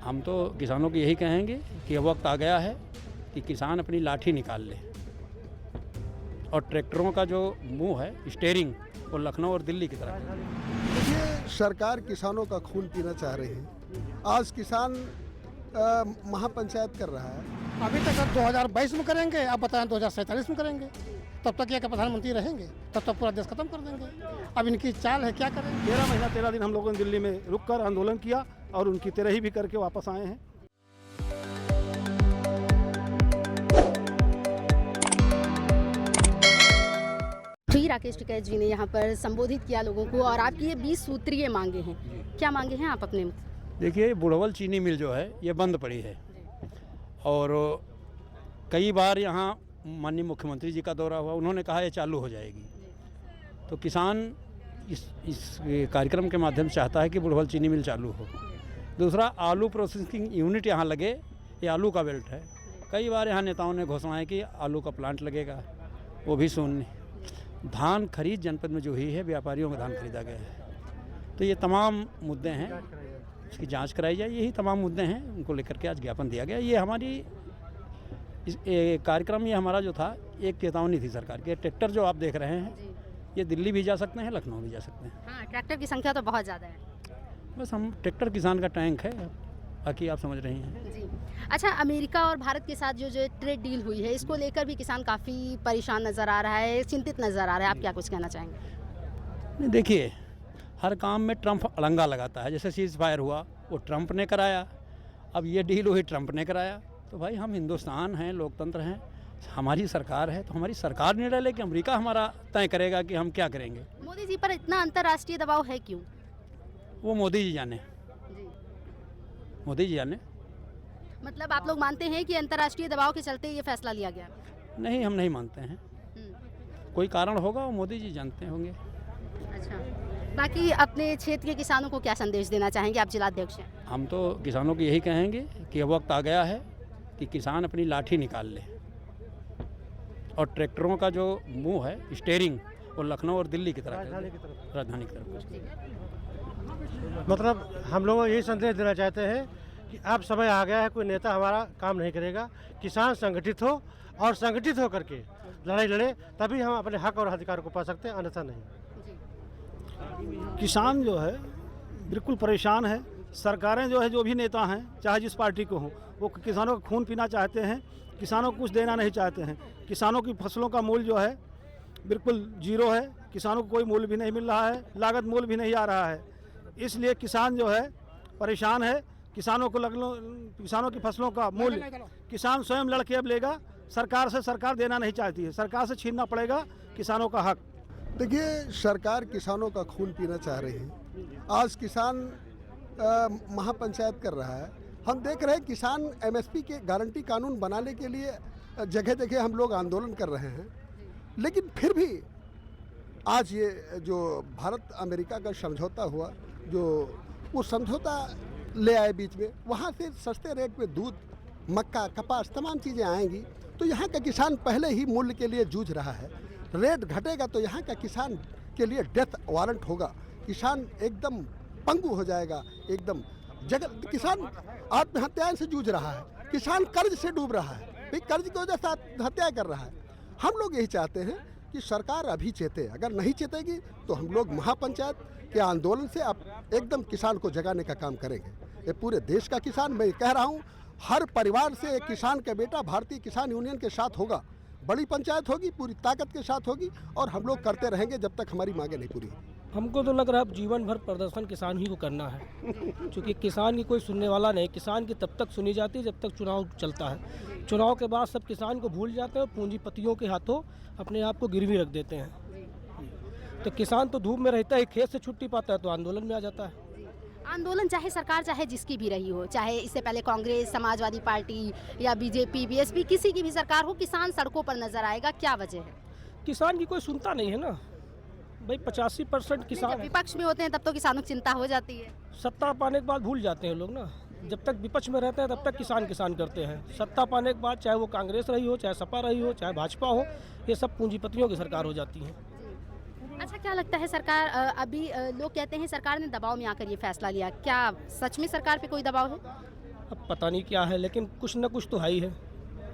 हम तो किसानों को यही कहेंगे कि अब वक्त आ गया है कि किसान अपनी लाठी निकाल ले और ट्रैक्टरों का जो मुंह है स्टीयरिंग वो लखनऊ और दिल्ली की तरफ है। देखिए, सरकार किसानों का खून पीना चाह रही है। आज किसान महापंचायत कर रहा है। अभी तक अब 2022 में करेंगे, अब बताएं 2047 में करेंगे। तब तक ये कि प्रधानमंत्री रहेंगे, तब तक पूरा देश खत्म कर देंगे। अब इनकी चाल है, क्या करें। 13 महीना 13 दिन हम लोगों ने दिल्ली में रुककर आंदोलन किया और उनकी तेरही भी करके वापस आए हैं। श्री राकेश टिकैत जी ने यहाँ पर संबोधित किया लोगों को और आपकी ये 20 सूत्रीय मांगे हैं। क्या मांगे हैं आप अपने? देखिए, बुढ़वल चीनी मिल जो है ये बंद पड़ी है और कई बार यहाँ माननीय मुख्यमंत्री जी का दौरा हुआ, उन्होंने कहा ये चालू हो जाएगी। तो किसान इस कार्यक्रम के माध्यम से चाहता है कि बुढ़वल चीनी मिल चालू हो। दूसरा, आलू प्रोसेसिंग यूनिट यहाँ लगे, ये आलू का बेल्ट है। कई बार यहाँ नेताओं ने घोषणाएं कि आलू का प्लांट लगेगा, वो भी शून्य। धान खरीद जनपद में जो हुई है, व्यापारियों का धान खरीदा गया है। तो ये तमाम मुद्दे हैं, इसकी जांच कराई जाए। यही तमाम मुद्दे हैं, उनको लेकर के आज ज्ञापन दिया गया। ये हमारी इस कार्यक्रम, ये हमारा जो था एक चेतावनी थी सरकार की। ट्रैक्टर जो आप देख रहे हैं ये दिल्ली भी जा सकते हैं, लखनऊ भी जा सकते हैं। हाँ, ट्रैक्टर की संख्या तो बहुत ज़्यादा है। बस हम ट्रैक्टर किसान का टैंक है, बाकी आप समझ रही हैं। जी। अच्छा, अमेरिका और भारत के साथ जो ट्रेड डील हुई है, इसको लेकर भी किसान काफ़ी परेशान नज़र आ रहा है, चिंतित नज़र आ रहा है। आप क्या कुछ कहना चाहेंगे? नहीं, देखिए, हर काम में ट्रम्प अड़ंगा लगाता है। जैसे सीज़ फायर हुआ वो ट्रम्प ने कराया, अब ये डील हुई ट्रम्प ने कराया। तो भाई, हम हिंदुस्तान हैं, लोकतंत्र हैं, हमारी सरकार है, तो हमारी सरकार निर्णय ले कि अमेरिका हमारा तय करेगा कि हम क्या करेंगे। मोदी जी पर इतना अंतर्राष्ट्रीय दबाव है क्यों? वो मोदी जी जाने, जी। मोदी जी जाने। मतलब आप लोग मानते हैं कि अंतर्राष्ट्रीय दबाव के चलते ये फैसला लिया गया? नहीं, हम नहीं मानते हैं। कोई कारण होगा, वो मोदी जी जानते होंगे। अच्छा, बाकी अपने क्षेत्र के किसानों को क्या संदेश देना चाहेंगे? आप जिलाध्यक्ष हैं। हम तो किसानों को यही कहेंगे कि अब वक्त आ गया है कि किसान अपनी लाठी निकाल ले और ट्रैक्टरों का जो मुंह है स्टीयरिंग वो लखनऊ और दिल्ली की तरफ, राजधानी की तरफ। मतलब हम लोग यही संदेश देना चाहते हैं कि अब समय आ गया है, कोई नेता हमारा काम नहीं करेगा। किसान संगठित हो और संगठित होकर के लड़ाई लड़े, तभी हम अपने हक और अधिकार को पा सकते हैं, अन्यथा नहीं। किसान जो है बिल्कुल परेशान है। सरकारें जो है, जो भी नेता हैं, चाहे जिस पार्टी को हों, वो किसानों का खून पीना चाहते हैं, किसानों को कुछ देना नहीं चाहते हैं। किसानों की फसलों का मूल्य जो है बिल्कुल जीरो है, किसानों को कोई मूल्य भी नहीं मिल रहा है, लागत मूल्य भी नहीं आ रहा है। इसलिए किसान जो है परेशान है। किसानों की फसलों का मूल्य किसान स्वयं लड़के अब लेगा। सरकार से सरकार देना नहीं चाहती है, सरकार से छीनना पड़ेगा किसानों का हक। देखिए, सरकार किसानों का खून पीना चाह रही है। आज किसान महापंचायत कर रहा है। हम देख रहे हैं किसान एमएसपी के गारंटी कानून बनाने के लिए जगह जगह हम लोग आंदोलन कर रहे हैं, लेकिन फिर भी आज ये जो भारत अमेरिका का समझौता हुआ, जो वो समझौता ले आए बीच में, वहाँ से सस्ते रेट में दूध, मक्का, कपास तमाम चीज़ें आएंगी। तो यहाँ का किसान पहले ही मूल्य के लिए जूझ रहा है। रेट घटेगा तो यहाँ का किसान के लिए डेथ वारंट होगा। किसान एकदम पंगु हो जाएगा, एकदम जगह। किसान आत्महत्याएं से जूझ रहा है, किसान कर्ज से डूब रहा है, भाई कर्ज की वजह से आत्महत्या कर रहा है। हम लोग यही चाहते हैं कि सरकार अभी चेते, अगर नहीं चेतेगी तो हम लोग महापंचायत के आंदोलन से अब एकदम किसान को जगाने का काम करेंगे। ये पूरे देश का किसान, मैं कह रहा हूँ, हर परिवार से एक किसान का बेटा भारतीय किसान यूनियन के साथ होगा। बड़ी पंचायत होगी, पूरी ताकत के साथ होगी और हम लोग करते रहेंगे जब तक हमारी मांगे नहीं पूरी। हमको तो लग रहा है अब जीवन भर प्रदर्शन किसान ही को करना है, क्योंकि किसान की कोई सुनने वाला नहीं। किसान की तब तक सुनी जाती है जब तक चुनाव चलता है। चुनाव के बाद सब किसान को भूल जाते हैं, पूंजीपतियों के हाथों अपने आप को गिरवी रख देते हैं। तो किसान तो धूप में रहता है, खेत से छुट्टी पाता है तो आंदोलन में आ जाता है। आंदोलन चाहे सरकार चाहे जिसकी भी रही हो, चाहे इससे पहले कांग्रेस, समाजवादी पार्टी या बीजेपी, बीएसपी, किसी की भी सरकार हो, किसान सड़कों पर नजर आएगा। क्या वजह है? किसान की कोई सुनता नहीं है ना भाई। 85% किसान जब विपक्ष में होते हैं तब तो किसानों की चिंता हो जाती है। सत्ता पाने के बाद भूल जाते हैं लोग ना। जब तक विपक्ष में रहते हैं तब तक किसान करते हैं। सत्ता पाने के बाद चाहे वो कांग्रेस रही हो, चाहे सपा रही हो, चाहे भाजपा हो, ये सब पूंजीपतियों की सरकार हो जाती है। अच्छा, क्या लगता है सरकार अभी लोग कहते हैं सरकार ने दबाव में आकर ये फैसला लिया, क्या सच में सरकार पे कोई दबाव है? अब पता नहीं क्या है, लेकिन कुछ न कुछ तो है ही है।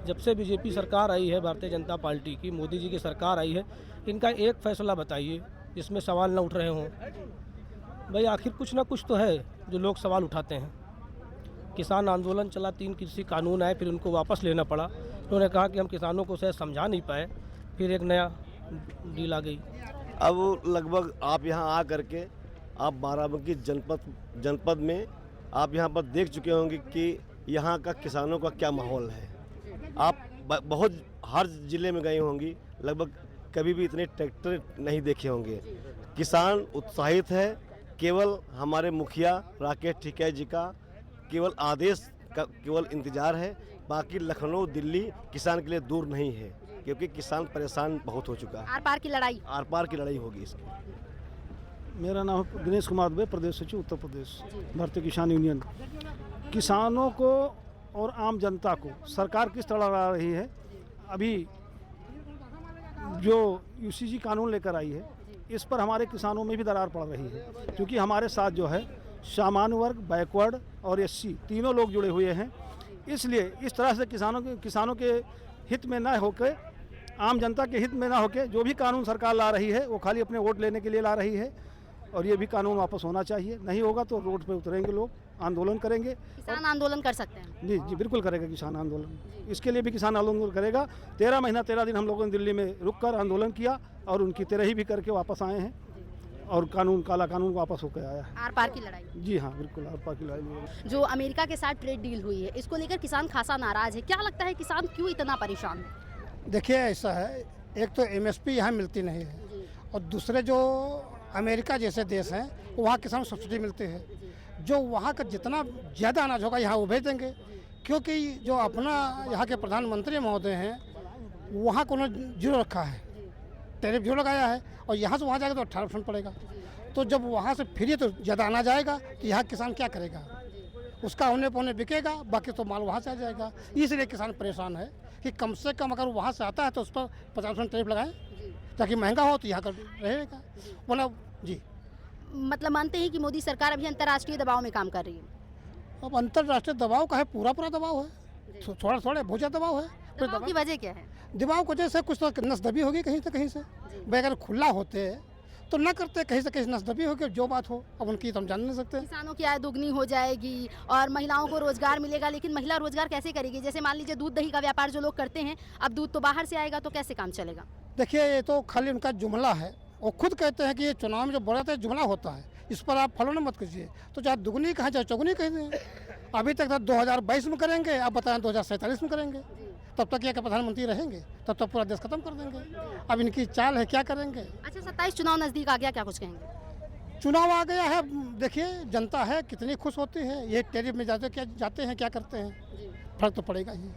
जब से बीजेपी सरकार आई है, भारतीय जनता पार्टी की, मोदी जी की सरकार आई है, इनका एक फैसला बताइए जिसमें सवाल न उठ रहे हों। भाई आखिर कुछ ना कुछ तो है जो लोग सवाल उठाते हैं। किसान आंदोलन चला, 3 कृषि कानून आए, फिर उनको वापस लेना पड़ा। उन्होंने कहा कि हम किसानों को शायद समझा नहीं पाए, फिर एक नया डील आ गई। अब लगभग आप यहाँ आ करके आप बाराबंकी जनपद में आप यहाँ पर देख चुके होंगे कि यहाँ का किसानों का क्या माहौल है। आप बहुत हर ज़िले में गए होंगी, लगभग कभी भी इतने ट्रैक्टर नहीं देखे होंगे। किसान उत्साहित है, केवल हमारे मुखिया राकेश टिकैत जी का केवल आदेश का केवल इंतज़ार है। बाकी लखनऊ दिल्ली किसान के लिए दूर नहीं है, क्योंकि किसान परेशान बहुत हो चुका है। आर पार की लड़ाई होगी इसकी। मेरा नाम दिनेश कुमार दुबे, प्रदेश सचिव उत्तर प्रदेश भारतीय किसान यूनियन। किसानों को और आम जनता को सरकार किस तरह लड़ा रही है, अभी जो यूसीजी कानून लेकर आई है इस पर हमारे किसानों में भी दरार पड़ रही है, क्योंकि हमारे साथ जो है सामान्य वर्ग, बैकवर्ड और एससी तीनों लोग जुड़े हुए हैं। इसलिए इस तरह से किसानों के हित में ना होकर, आम जनता के हित में ना होकर जो भी कानून सरकार ला रही है वो खाली अपने वोट लेने के लिए ला रही है, और ये भी कानून वापस होना चाहिए। नहीं होगा तो रोड पे उतरेंगे लोग, आंदोलन करेंगे। किसान आंदोलन कर सकते हैं? जी जी बिल्कुल करेगा किसान आंदोलन। इसके लिए भी किसान आंदोलन करेगा। 13 महीना 13 दिन हम लोगों ने दिल्ली में रुक कर आंदोलन किया और उनकी 13 भी करके वापस आए हैं, और काला कानून वापस होकर आया है। आर पार की लड़ाई? जी हाँ बिल्कुल, आर पार की लड़ाई। जो अमेरिका के साथ ट्रेड डील हुई है, इसको लेकर किसान खासा नाराज है। क्या लगता है किसान क्यों इतना परेशान है? देखिए ऐसा है, एक तो एमएसपी यहाँ मिलती नहीं है, और दूसरे जो अमेरिका जैसे देश हैं वहाँ किसान सब्सिडी मिलती है। जो वहाँ का जितना ज़्यादा अनाज होगा यहाँ वो भेज देंगे, क्योंकि जो अपना यहाँ के प्रधानमंत्री महोदय हैं वहाँ को उन्होंने जीरो रखा है, टैरिफ जीरो लगाया है, और यहाँ से वहाँ जाएगा तो 18% पड़ेगा। तो जब वहाँ से फ्री तो ज़्यादा अनाज आएगा तो यहाँ किसान क्या करेगा, उसका होने पौने बिकेगा, बाकी तो माल वहाँ से आ जाएगा। इसलिए किसान परेशान है कि कम से कम अगर वहाँ से आता है तो उस पर 50% टैरिफ लगाएं, ताकि महंगा हो तो यहाँ का रहेगा। बोला जी, मतलब मानते हैं कि मोदी सरकार अभी अंतर्राष्ट्रीय दबाव में काम कर रही है? अब अंतर्राष्ट्रीय दबाव का है, पूरा दबाव है, थोड़ा बहुत ज़्यादा दबाव है। दबाव की वजह क्या है? दबाव को जैसे कुछ तो नसदबी होगी कहीं से। भाई अगर खुला होते तो ना करते, कहीं से कहीं नसदबी होगी, जो बात हो अब उनकी तो हम जान नहीं सकते। किसानों की आय दुगनी हो जाएगी और महिलाओं को रोजगार मिलेगा, लेकिन महिला रोजगार कैसे करेगी? जैसे मान लीजिए दूध दही का व्यापार जो लोग करते हैं, अब दूध तो बाहर से आएगा तो कैसे काम चलेगा? देखिए ये तो खाली उनका जुमला है, वो खुद कहते हैं कि ये चुनाव में जो बोला था जुमला होता है, इस पर आप फॉलो मत कीजिए। तो चाहे दुगनी कहें चाहे चौगुनी कह दें, अभी तक 2022 में करेंगे, आप बताएं 2047 में करेंगे, तब तक ये प्रधानमंत्री रहेंगे, तब तक पूरा देश खत्म कर देंगे। अब इनकी चाल है, क्या करेंगे। अच्छा 27 चुनाव नजदीक आ गया, क्या कुछ कहेंगे? चुनाव आ गया है, देखिए जनता है कितनी खुश होती है। ये टैरिफ में जाते हैं क्या करते हैं, फर्क तो पड़ेगा ही।